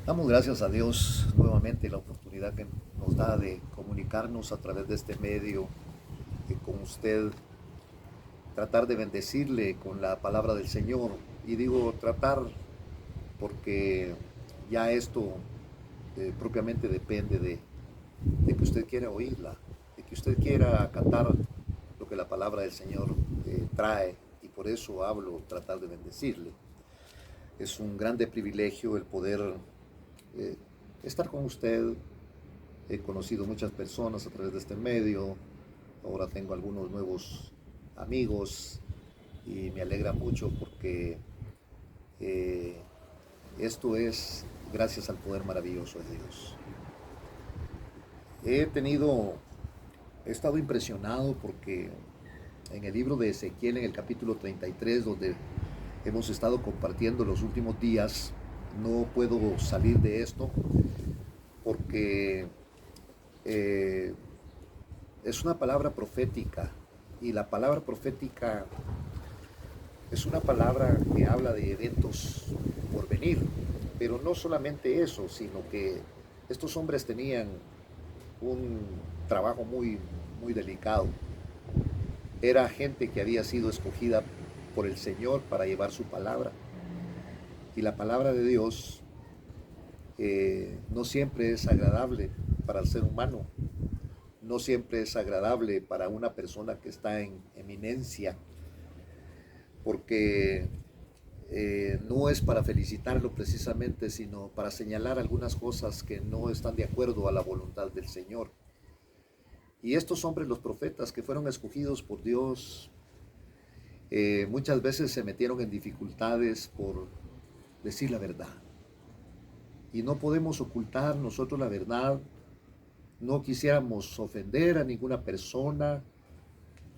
Damos gracias a Dios nuevamente la oportunidad que nos da de comunicarnos a través de este medio con usted, tratar de bendecirle con la palabra del Señor. Y digo tratar porque ya esto propiamente depende de que usted quiera oírla, de que usted quiera acatar lo que la palabra del Señor trae. Y por eso hablo, tratar de bendecirle. Es un grande privilegio el poder eh, estar con usted. He conocido muchas personas a través de este medio. Ahora tengo algunos nuevos amigos y me alegra mucho porque eh, esto es gracias al poder maravilloso de Dios. He tenido, he estado impresionado porque en el libro de Ezequiel, en el capítulo 33, donde hemos estado compartiendo los últimos días, no puedo salir de esto porque eh, es una palabra profética y la palabra profética es una palabra que habla de eventos por venir, pero no solamente eso, sino que estos hombres tenían un trabajo muy delicado. Era gente que había sido escogida por el Señor para llevar su palabra. Y la palabra de Dios no siempre es agradable para el ser humano, no siempre es agradable para una persona que está en eminencia, porque no es para felicitarlo precisamente, sino para señalar algunas cosas que no están de acuerdo a la voluntad del Señor. Y estos hombres, los profetas, que fueron escogidos por Dios, muchas veces se metieron en dificultades por decir la verdad. Y no podemos ocultar nosotros la verdad. No quisiéramos ofender a ninguna persona,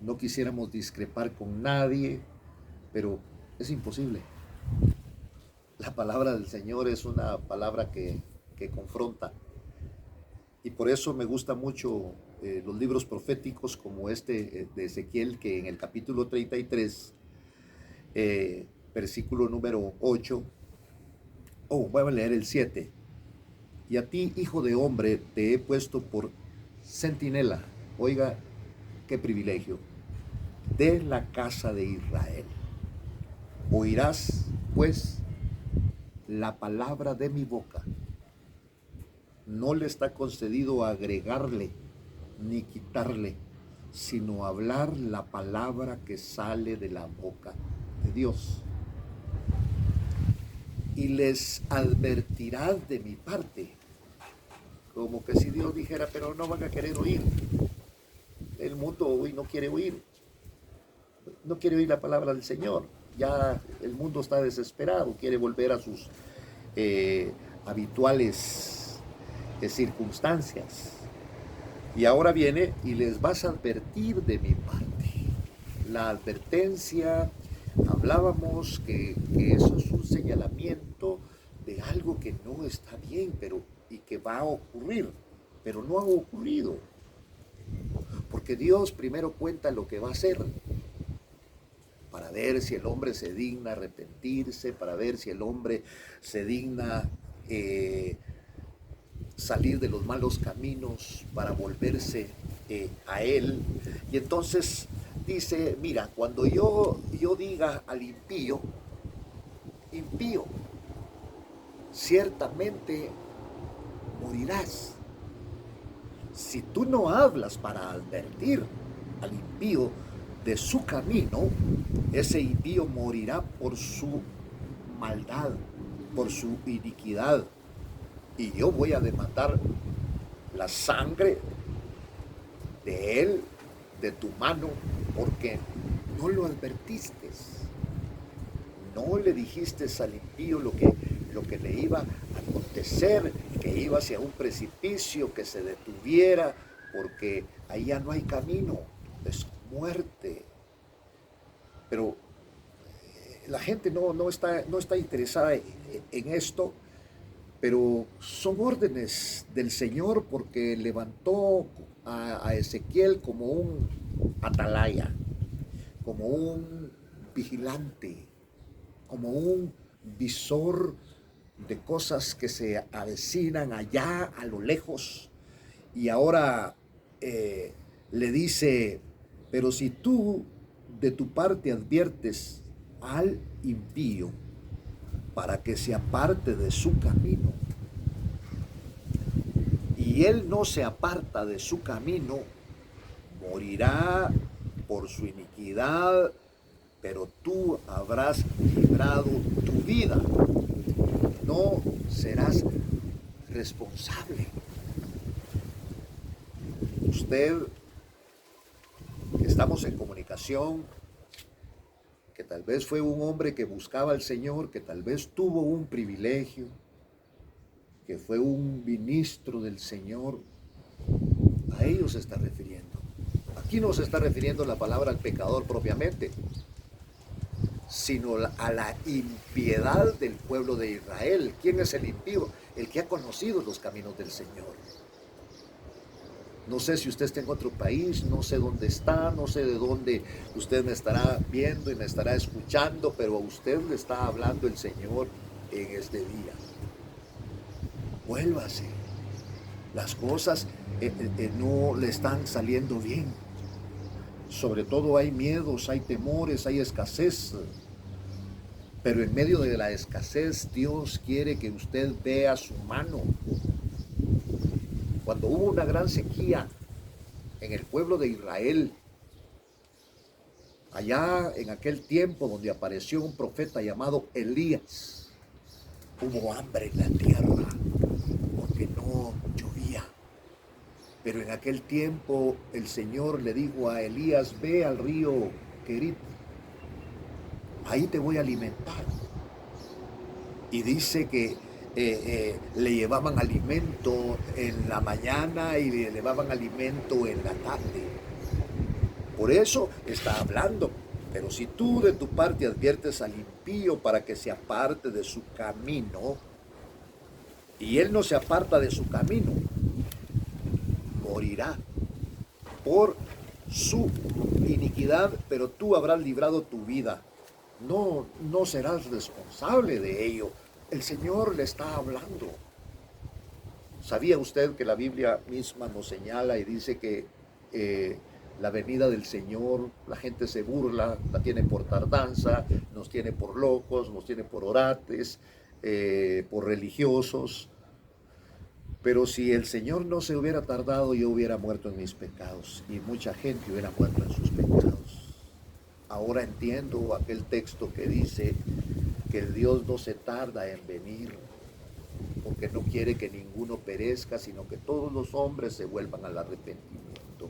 no quisiéramos discrepar con nadie, pero es imposible. La palabra del Señor es una palabra que confronta. Y por eso me gusta mucho los libros proféticos como este de Ezequiel, que en el capítulo 33, versículo número 8, voy a leer el 7. Y a ti, hijo de hombre, te he puesto por centinela. Oiga, qué privilegio. De la casa de Israel. Oirás, pues, la palabra de mi boca. No le está concedido agregarle ni quitarle, sino hablar la palabra que sale de la boca de Dios. Y les advertirás de mi parte, como que si Dios dijera, pero no van a querer oír. El mundo hoy no quiere oír, no quiere oír la palabra del Señor. Ya el mundo está desesperado, quiere volver a sus eh, habituales circunstancias. Y ahora viene y les vas a advertir de mi parte. La advertencia, hablábamos que eso es un señalamiento de algo que no está bien, pero y que va a ocurrir, pero no ha ocurrido. Porque Dios primero cuenta lo que va a hacer, para ver si el hombre se digna arrepentirse, para ver si el hombre se digna salir de los malos caminos para volverse a Él. Y entonces dice, mira, cuando yo diga al impío, impío, ciertamente morirás. Si tú no hablas para advertir al impío de su camino, ese impío morirá por su maldad, por su iniquidad. Y yo voy a demandar la sangre de él, de tu mano, porque no lo advertiste. No le dijiste al impío lo que le iba a acontecer, que iba hacia un precipicio, que se detuviera, porque ahí ya no hay camino, es muerte. Pero la gente no está interesada en esto, pero son órdenes del Señor porque levantó a Ezequiel como un atalaya, como un vigilante, como un visor de cosas que se avecinan allá a lo lejos. Y ahora le dice, pero si tú de tu parte adviertes al impío para que se aparte de su camino, y él no se aparta de su camino, morirá por su iniquidad, pero tú habrás librado tu vida. No serás responsable. Usted, que estamos en comunicación, que tal vez fue un hombre que buscaba al Señor, que tal vez tuvo un privilegio, que fue un ministro del Señor, a ellos se está refiriendo. Aquí no se está refiriendo la palabra al pecador propiamente, sino a la impiedad del pueblo de Israel. ¿Quién es el impío? El que ha conocido los caminos del Señor. No sé si usted está en otro país, no sé dónde está, no sé de dónde usted me estará viendo y me estará escuchando, pero a usted le está hablando el Señor en este día. Vuélvase. Las cosas no le están saliendo bien. Sobre todo hay miedos, hay temores, hay escasez. Pero en medio de la escasez, Dios quiere que usted vea su mano. Cuando hubo una gran sequía en el pueblo de Israel, allá en aquel tiempo donde apareció un profeta llamado Elías, hubo hambre en la tierra porque no llovía. Pero en aquel tiempo el Señor le dijo a Elías, ve al río Querit, ahí te voy a alimentar. Y dice que le llevaban alimento en la mañana y le llevaban alimento en la tarde. Por eso está hablando. Pero si tú de tu parte adviertes al impío para que se aparte de su camino, y él no se aparta de su camino, morirá por su iniquidad, pero tú habrás librado tu vida. No serás responsable de ello. El Señor le está hablando. ¿Sabía usted que la Biblia misma nos señala y dice que la venida del Señor, la gente se burla, la tiene por tardanza, nos tiene por locos, nos tiene por orates, por religiosos? Pero si el Señor no se hubiera tardado, yo hubiera muerto en mis pecados y mucha gente hubiera muerto en sus pecados. Ahora entiendo aquel texto que dice que el Dios no se tarda en venir, porque no quiere que ninguno perezca, sino que todos los hombres se vuelvan al arrepentimiento.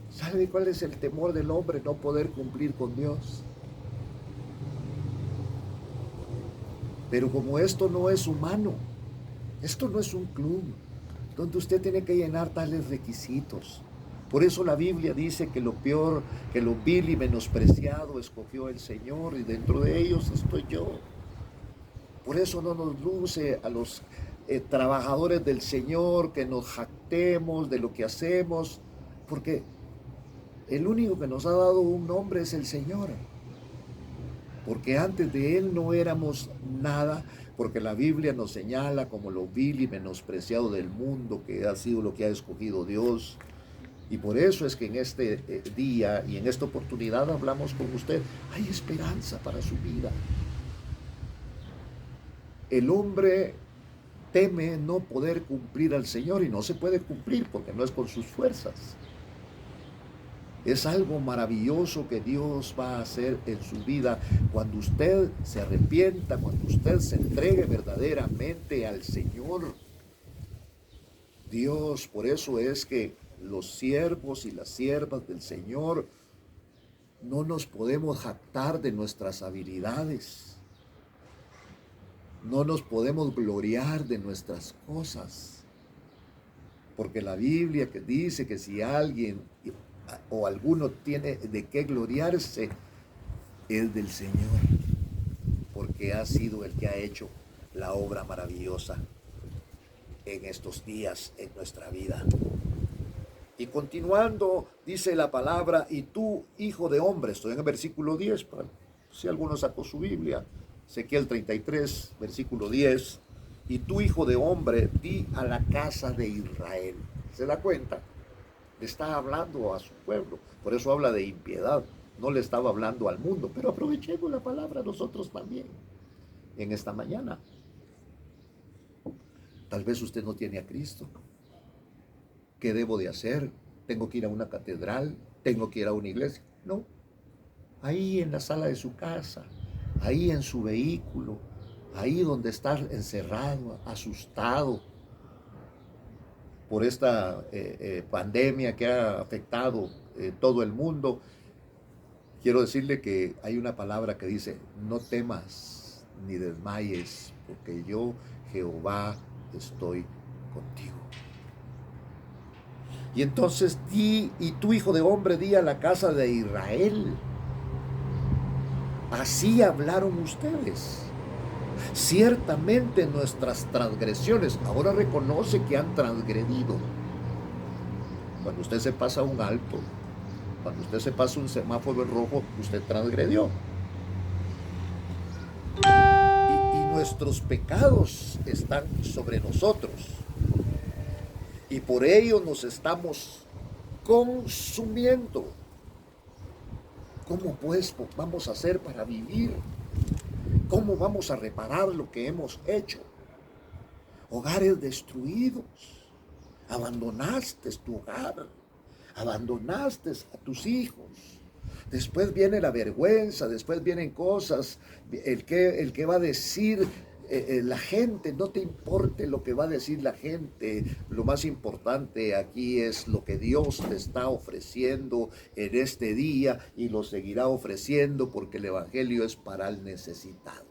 ¿Sabe cuál es el temor del hombre? No poder cumplir con Dios. Pero como esto no es humano, esto no es un club donde usted tiene que llenar tales requisitos. Por eso la Biblia dice que lo peor, que lo vil y menospreciado escogió el Señor, y dentro de ellos estoy yo. Por eso no nos luce a los trabajadores del Señor que nos jactemos de lo que hacemos, porque el único que nos ha dado un nombre es el Señor. Porque antes de Él no éramos nada, porque la Biblia nos señala como lo vil y menospreciado del mundo, que ha sido lo que ha escogido Dios. Y por eso es que en este día y en esta oportunidad hablamos con usted. Hay esperanza para su vida. El hombre teme no poder cumplir al Señor y no se puede cumplir porque no es con sus fuerzas. Es algo maravilloso que Dios va a hacer en su vida cuando usted se arrepienta, cuando usted se entregue verdaderamente al Señor. Dios, por eso es que los siervos y las siervas del Señor no nos podemos jactar de nuestras habilidades. No nos podemos gloriar de nuestras cosas. Porque la Biblia que dice que si alguien o alguno tiene de qué gloriarse, es del Señor, porque ha sido el que ha hecho la obra maravillosa en estos días en nuestra vida. Y continuando, dice la palabra, y tú, hijo de hombre, estoy en el versículo 10, si alguno sacó su Biblia, Ezequiel 33, versículo 10, y tú, hijo de hombre, di a la casa de Israel. ¿Se da cuenta? Le está hablando a su pueblo. Por eso habla de impiedad. No le estaba hablando al mundo. Pero aprovechemos la palabra nosotros también en esta mañana. Tal vez usted no tiene a Cristo. ¿Qué debo de hacer? ¿Tengo que ir a una catedral? ¿Tengo que ir a una iglesia? No. Ahí en la sala de su casa, ahí en su vehículo, ahí donde está encerrado, asustado por esta pandemia que ha afectado todo el mundo. Quiero decirle que hay una palabra que dice: no temas ni desmayes, porque yo, Jehová, estoy contigo. Y entonces di, y tú, hijo de hombre, di a la casa de Israel: así hablaron ustedes. Ciertamente nuestras transgresiones, ahora reconoce que han transgredido. Cuando usted se pasa un alto, cuando usted se pasa un semáforo en rojo, usted transgredió. Y nuestros pecados están sobre nosotros. Y por ello nos estamos consumiendo. ¿Cómo pues vamos a hacer para vivir? ¿Cómo vamos a reparar lo que hemos hecho? Hogares destruidos. Abandonaste tu hogar. Abandonaste a tus hijos. Después viene la vergüenza, después vienen cosas. El que va a decir la gente, no te importe lo que va a decir la gente. Lo más importante aquí es lo que Dios te está ofreciendo en este día, y lo seguirá ofreciendo, porque el evangelio es para el necesitado.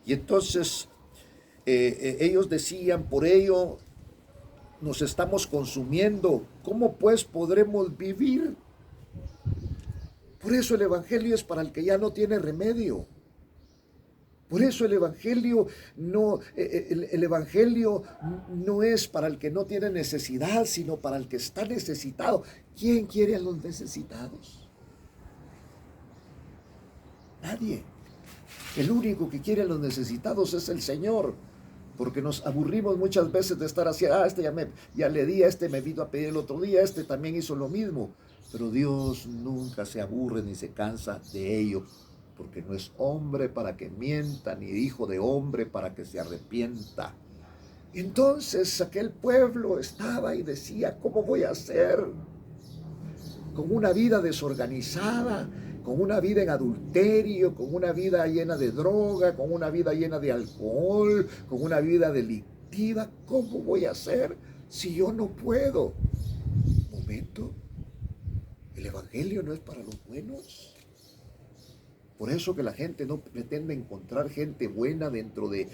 Y entonces ellos decían: por ello nos estamos consumiendo. ¿Cómo pues podremos vivir? Por eso el evangelio es para el que ya no tiene remedio. Por eso el evangelio el evangelio no es para el que no tiene necesidad, sino para el que está necesitado. ¿Quién quiere a los necesitados? Nadie. El único que quiere a los necesitados es el Señor. Porque nos aburrimos muchas veces de estar así: este ya le di, este me vino a pedir el otro día, este también hizo lo mismo. Pero Dios nunca se aburre ni se cansa de ello, porque no es hombre para que mienta, ni hijo de hombre para que se arrepienta. Entonces aquel pueblo estaba y decía: ¿cómo voy a hacer? Con una vida desorganizada, con una vida en adulterio, con una vida llena de droga, con una vida llena de alcohol, con una vida delictiva. ¿Cómo voy a hacer si yo no puedo? Momento, el evangelio no es para los buenos. Por eso que la gente no pretende encontrar gente buena dentro de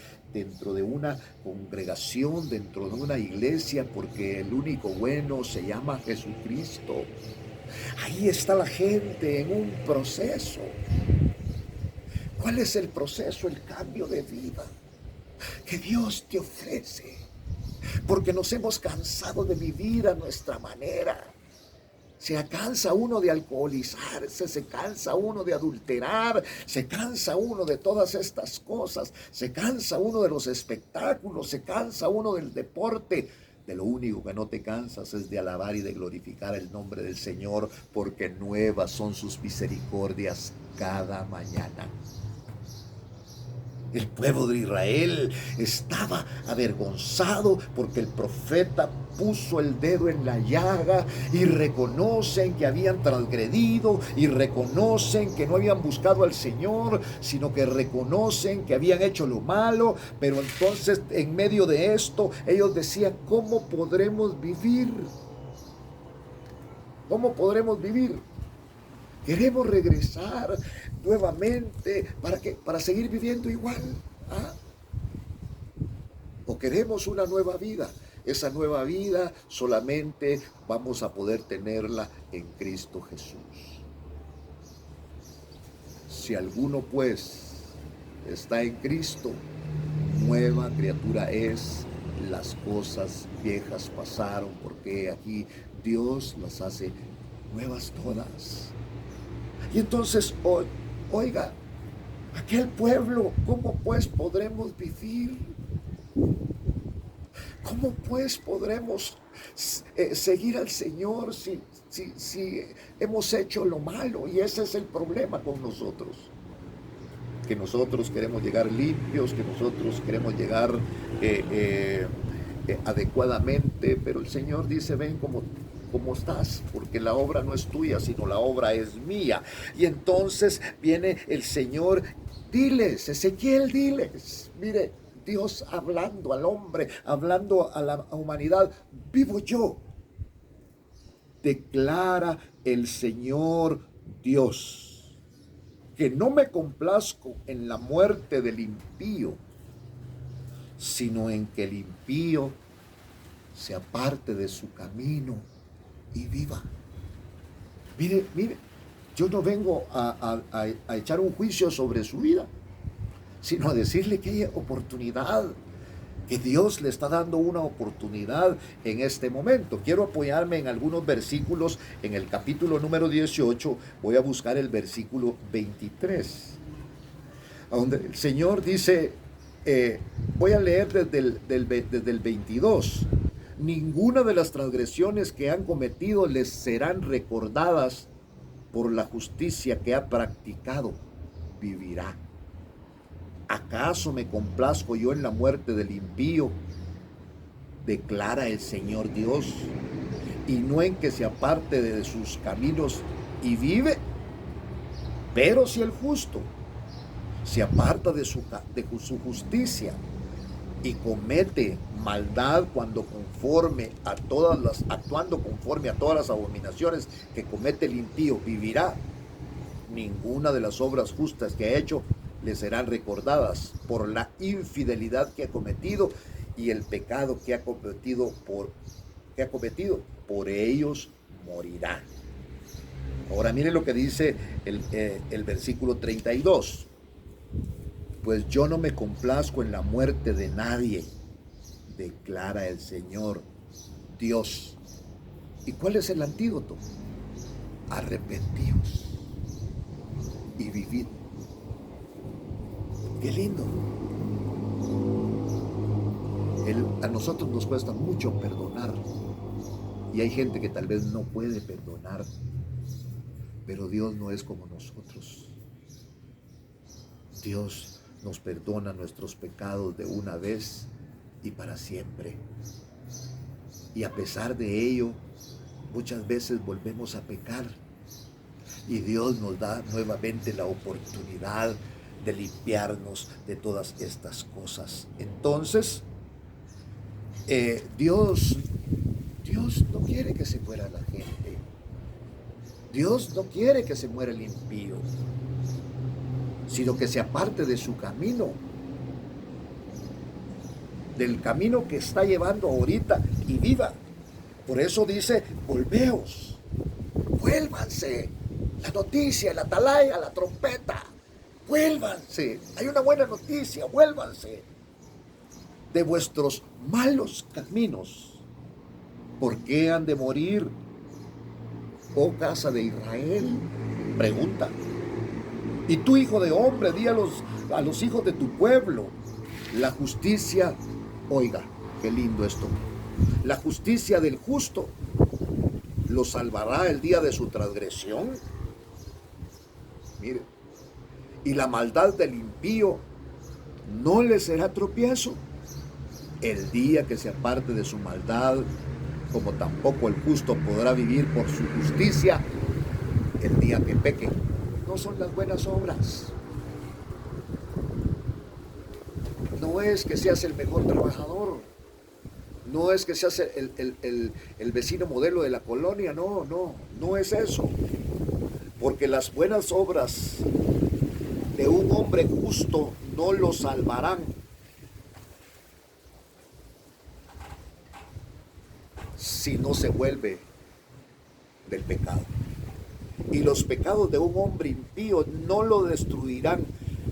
una congregación, dentro de una iglesia, porque el único bueno se llama Jesucristo. Ahí está la gente en un proceso. ¿Cuál es el proceso? El cambio de vida que Dios te ofrece. Porque nos hemos cansado de vivir a nuestra manera. Se cansa uno de alcoholizarse, se cansa uno de adulterar, se cansa uno de todas estas cosas, se cansa uno de los espectáculos, se cansa uno del deporte. De lo único que no te cansas es de alabar y de glorificar el nombre del Señor, porque nuevas son sus misericordias cada mañana. El pueblo de Israel estaba avergonzado porque el profeta puso el dedo en la llaga, y reconocen que habían transgredido, y reconocen que no habían buscado al Señor, sino que reconocen que habían hecho lo malo. Pero entonces, en medio de esto, ellos decían: ¿cómo podremos vivir? ¿Cómo podremos vivir? Queremos regresar nuevamente para seguir viviendo igual. ¿O queremos una nueva vida? Esa nueva vida solamente vamos a poder tenerla en Cristo Jesús. Si alguno pues está en Cristo, nueva criatura es. Las cosas viejas pasaron, porque aquí Dios las hace nuevas todas. Y entonces, oiga, aquel pueblo, ¿cómo pues podremos vivir? ¿Cómo pues podremos seguir al Señor si hemos hecho lo malo? Y ese es el problema con nosotros. Que nosotros queremos llegar limpios, que nosotros queremos llegar adecuadamente, pero el Señor dice, ven como estás, porque la obra no es tuya, sino la obra es mía. Y entonces viene el Señor, diles, Ezequiel, diles, mire, Dios hablando al hombre, hablando a la humanidad, vivo yo, declara el Señor Dios, que no me complazco en la muerte del impío, sino en que el impío se aparte de su camino y viva. Mire, yo no vengo a echar un juicio sobre su vida, sino a decirle que hay oportunidad, que Dios le está dando una oportunidad en este momento. Quiero apoyarme en algunos versículos. En el capítulo número 18 voy a buscar el versículo 23, donde el Señor dice, voy a leer desde el 22. Ninguna de las transgresiones que han cometido les serán recordadas, por la justicia que ha practicado, vivirá. ¿Acaso me complazco yo en la muerte del impío? Declara el Señor Dios, y no en que se aparte de sus caminos y vive. Pero si el justo se aparta de su justicia y comete maldad actuando conforme a todas las abominaciones que comete el impío, vivirá. Ninguna de las obras justas que ha hecho le serán recordadas, por la infidelidad que ha cometido y el pecado que ha cometido, por ellos morirá. Ahora miren lo que dice el versículo 32. Pues yo no me complazco en la muerte de nadie, declara el Señor Dios. ¿Y cuál es el antídoto? Arrepentíos y vivid. Qué lindo. A nosotros nos cuesta mucho perdonar, y hay gente que tal vez no puede perdonar, pero Dios no es como nosotros. Dios nos perdona nuestros pecados de una vez y para siempre. Y a pesar de ello, muchas veces volvemos a pecar, y Dios nos da nuevamente la oportunidad de limpiarnos de todas estas cosas. Entonces, Dios no quiere que se muera la gente. Dios no quiere que se muera el impío, sino que se aparte de su camino, del camino que está llevando ahorita, y viva. Por eso dice, volveos, vuélvanse. La noticia, la atalaya, la trompeta, vuélvanse. Hay una buena noticia, vuélvanse de vuestros malos caminos. ¿Por qué han de morir, oh casa de Israel? Pregunta. Y tú, hijo de hombre, di a los hijos de tu pueblo, la justicia, oiga, qué lindo esto, la justicia del justo lo salvará el día de su transgresión. Mire, y la maldad del impío no le será tropiezo el día que se aparte de su maldad, como tampoco el justo podrá vivir por su justicia el día que peque. No son las buenas obras, no es que seas el mejor trabajador, no es que seas el vecino modelo de la colonia, no es eso, porque las buenas obras de un hombre justo no lo salvarán, si no se vuelve del pecado. Y los pecados de un hombre impío no lo destruirán,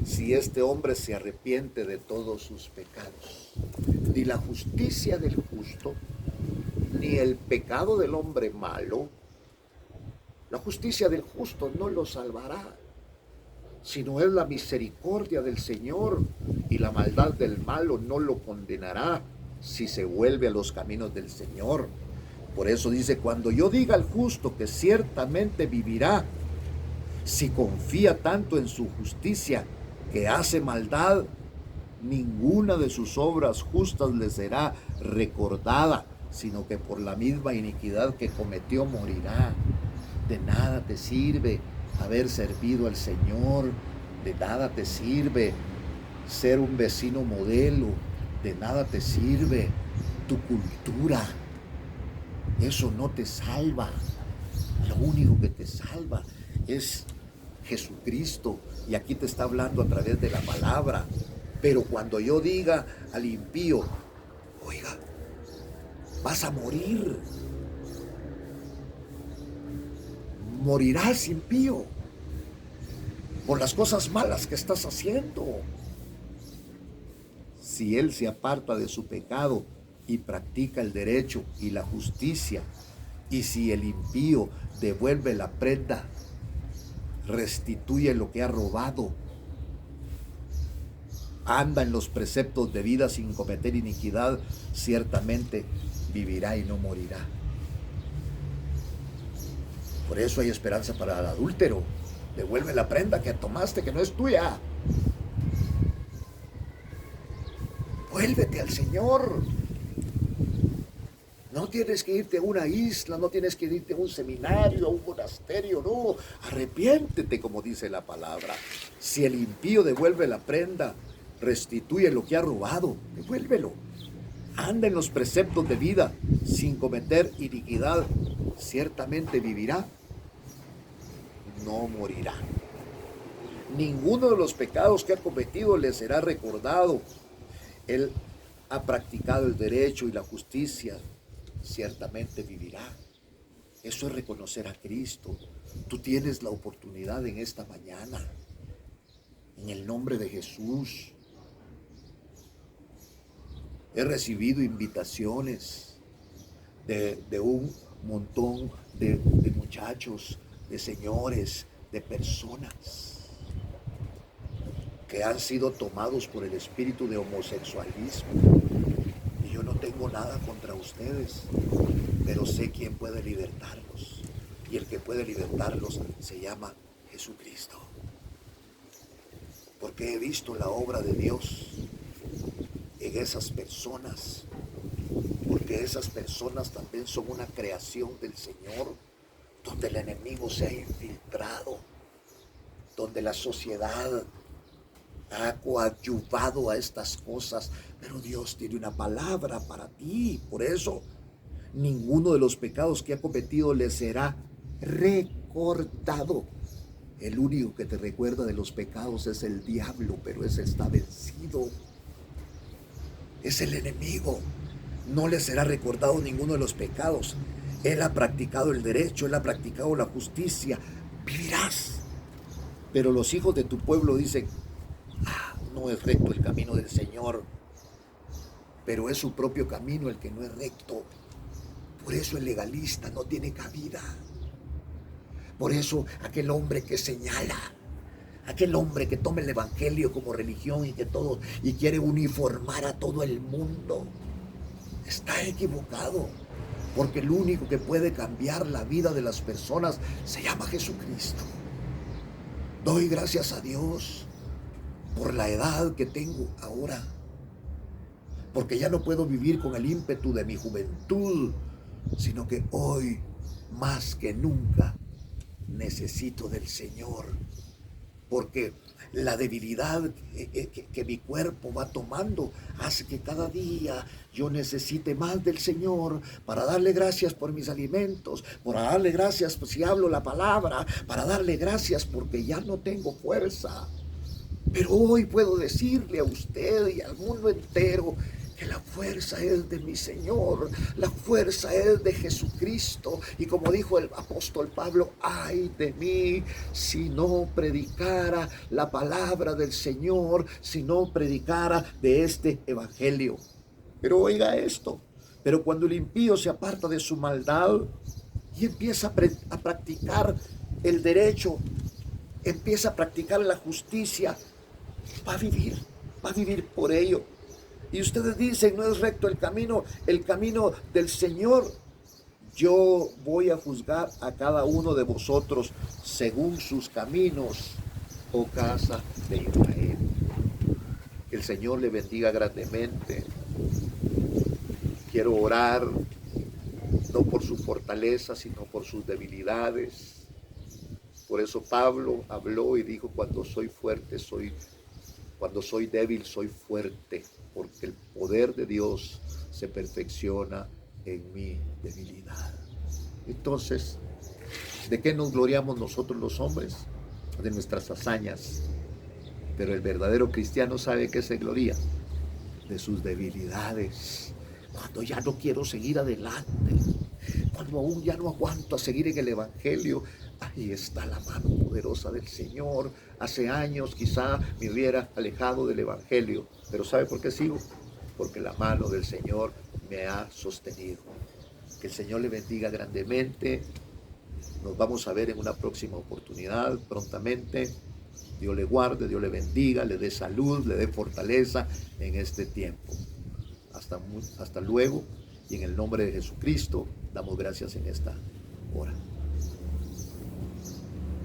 si este hombre se arrepiente de todos sus pecados. Ni la justicia del justo, ni el pecado del hombre malo, la justicia del justo no lo salvará. sino es la misericordia del Señor, y la maldad del malo no lo condenará si se vuelve a los caminos del Señor. Por eso dice, cuando yo diga al justo que ciertamente vivirá, si confía tanto en su justicia que hace maldad, ninguna de sus obras justas le será recordada, sino que por la misma iniquidad que cometió morirá. De nada te sirve haber servido al Señor, de nada te sirve ser un vecino modelo, de nada te sirve tu cultura. Eso no te salva. Lo único que te salva es Jesucristo, y aquí te está hablando a través de la palabra. Pero cuando yo diga al impío, oiga, vas a morir, morirás, impío, por las cosas malas que estás haciendo. Si él se aparta de su pecado y practica el derecho y la justicia, y si el impío devuelve la prenda, restituye lo que ha robado, anda en los preceptos de vida sin cometer iniquidad, ciertamente vivirá y no morirá. Por eso hay esperanza para el adúltero. Devuelve la prenda que tomaste, que no es tuya. Vuélvete al Señor. No tienes que irte a una isla, no tienes que irte a un seminario, a un monasterio, no. Arrepiéntete, como dice la palabra. Si el impío devuelve la prenda, restituye lo que ha robado, devuélvelo. Anda en los preceptos de vida, sin cometer iniquidad, ciertamente vivirá, no morirá. Ninguno de los pecados que ha cometido le será recordado. Él ha practicado el derecho y la justicia, ciertamente vivirá. Eso es reconocer a Cristo. Tú tienes la oportunidad en esta mañana, en el nombre de Jesús. He recibido invitaciones de un montón de muchachos, de señores, de personas que han sido tomados por el espíritu de homosexualismo. Y yo no tengo nada contra ustedes, pero sé quién puede libertarlos. Y el que puede libertarlos se llama Jesucristo. Porque he visto la obra de Dios en esas personas, porque esas personas también son una creación del Señor, donde el enemigo se ha infiltrado, donde la sociedad ha coadyuvado a estas cosas, pero Dios tiene una palabra para ti. Por eso ninguno de los pecados que ha cometido le será recordado. El único que te recuerda de los pecados es el diablo, pero ese está vencido. Es el enemigo. No le será recordado ninguno de los pecados. Él ha practicado el derecho, él ha practicado la justicia. Vivirás. Pero los hijos de tu pueblo dicen, no es recto el camino del Señor. Pero es su propio camino el que no es recto. Por eso el legalista no tiene cabida. Por eso aquel hombre que señala, aquel hombre que toma el evangelio como religión y que todo, y quiere uniformar a todo el mundo, está equivocado, porque el único que puede cambiar la vida de las personas se llama Jesucristo. Doy gracias a Dios por la edad que tengo ahora, porque ya no puedo vivir con el ímpetu de mi juventud, sino que hoy, más que nunca, necesito del Señor, porque la debilidad que mi cuerpo va tomando hace que cada día yo necesite más del Señor para darle gracias por mis alimentos, para darle gracias si hablo la palabra, para darle gracias porque ya no tengo fuerza. Pero hoy puedo decirle a usted y al mundo entero que la fuerza es de mi Señor, la fuerza es de Jesucristo. Y como dijo el apóstol Pablo, ay de mí si no predicara la palabra del Señor, si no predicara de este evangelio. Pero oiga esto, pero cuando el impío se aparta de su maldad y empieza a practicar el derecho empieza a practicar la justicia, va a vivir por ello. Y ustedes dicen, no es recto el camino del Señor. Yo voy a juzgar a cada uno de vosotros según sus caminos, oh casa de Israel. Que el Señor le bendiga grandemente. Quiero orar, no por su fortaleza, sino por sus debilidades. Por eso Pablo habló y dijo, cuando soy débil, soy fuerte, porque el poder de Dios se perfecciona en mi debilidad. Entonces, ¿de qué nos gloriamos nosotros los hombres? De nuestras hazañas. Pero el verdadero cristiano sabe que se gloria de sus debilidades. Cuando ya no quiero seguir adelante, cuando aún ya no aguanto a seguir en el Evangelio, ahí está la mano poderosa del Señor. Hace años quizá me hubiera alejado del Evangelio, pero ¿sabe por qué sigo? Porque la mano del Señor me ha sostenido. Que el Señor le bendiga grandemente. Nos vamos a ver en una próxima oportunidad prontamente. Dios le guarde, Dios le bendiga, le dé salud, le dé fortaleza en este tiempo. Hasta luego, y en el nombre de Jesucristo damos gracias en esta hora.